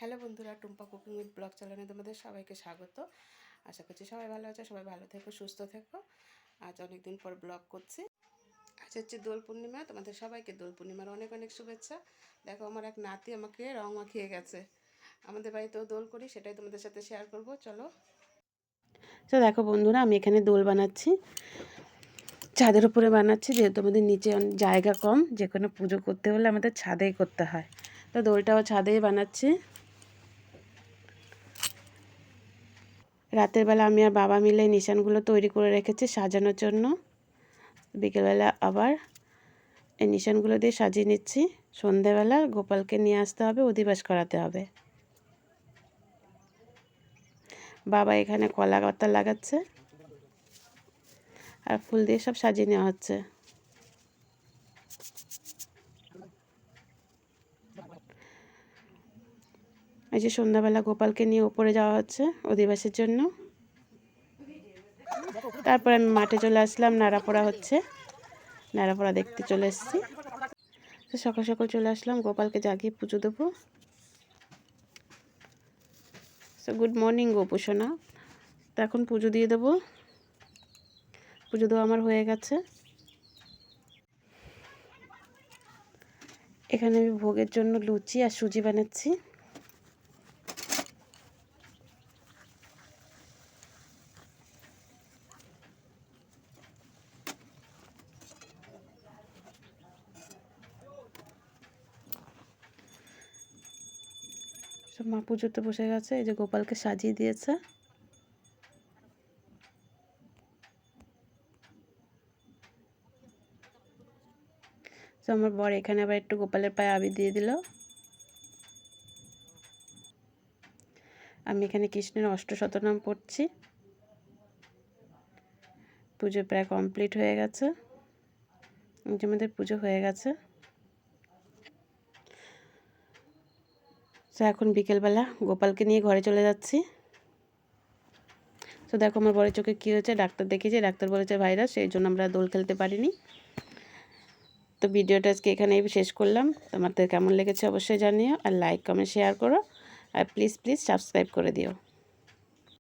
Hello বন্ধুরা, Tumpa cooking with blog চ্যানেলে তোমাদের সবাইকে স্বাগত। আশা করছি সবাই ভালো আছে, সবাই ভালো থেকো, সুস্থ থেকো। আজ অনেক দিন পর ব্লগ করছি। আজ হচ্ছে দোল পূর্ণিমা, তোমাদের সবাইকে দোল পূর্ণিমার অনেক অনেক শুভেচ্ছা। দেখো, আমার এক নাতি আমাকে রং মাখিয়ে গেছে। আমাদের বাড়িতেও দোল করি, সেটাই তোমাদের সাথে শেয়ার করব। চলো। তো দেখো বন্ধুরা, আমি এখানে দোল বানাচ্ছি, ছাদের উপরে বানাচ্ছি, যেহেতু আমাদের নিচে জায়গা কম, যে কোনো পুজো করতে হলে আমাদের ছাদেই করতে হয়। তো দোলটাও ছাদেই বানাচ্ছি। রাতের বেলা আমি আর বাবা মিলে নিশানগুলো তৈরি করে রেখেছি সাজানোর জন্য। বিকেলবেলা আবার এই নিশানগুলো দিয়ে সাজিয়ে নিচ্ছি। সন্ধেবেলা গোপালকে নিয়ে আসতে হবে, অধিবাস করাতে হবে। বাবা এখানে কলা পাতা লাগাচ্ছে আর ফুল দিয়ে সব সাজিয়ে নেওয়া হচ্ছে। এই যে সন্ধ্যাবেলা গোপালকে নিয়ে উপরে যাওয়া হচ্ছে অধিবাসের জন্য। তারপর আমি মাঠে চলে আসলাম, নাড়াপোড়া হচ্ছে, নাড়াপোড়া দেখতে চলে এসেছি। তো সকাল সকাল চলে আসলাম, গোপালকে জাগিয়ে পুজো দেবো। সো গুড মর্নিং গোপু সোনা। তো এখন পুজো দিয়ে দেবো। পুজো দেওয়া আমার হয়ে গেছে। এখানে আমি ভোগের জন্য লুচি আর সুজি বানাচ্ছি। সব মা পুজোতে বসে গেছে, এই যে গোপালকে সাজিয়ে দিয়েছে। তো আমার বর এখানে আবার একটু গোপালের পায়ে আবির দিয়ে দিল। আমি এখানে কৃষ্ণের অষ্টশতনাম পড়ছি। পুজো প্রায় কমপ্লিট হয়ে গেছে, আমাদের পুজো হয়ে গেছে। তো এখন বিকেলবেলা গোপালকে নিয়ে ঘরে চলে যাচ্ছি। তো দেখো আমার বড় চোখে কী হয়েছে, ডাক্তার দেখিয়েছে, ডাক্তার বলেছে ভাইরাস, সেই জন্য আমরা দোল খেলতে পারিনি। তো ভিডিওটা আজকে এখানেই শেষ করলাম। তোমাদের কেমন লেগেছে অবশ্যই জানিও, আর লাইক কমেন্ট শেয়ার করো, আর প্লিজ সাবস্ক্রাইব করে দিও।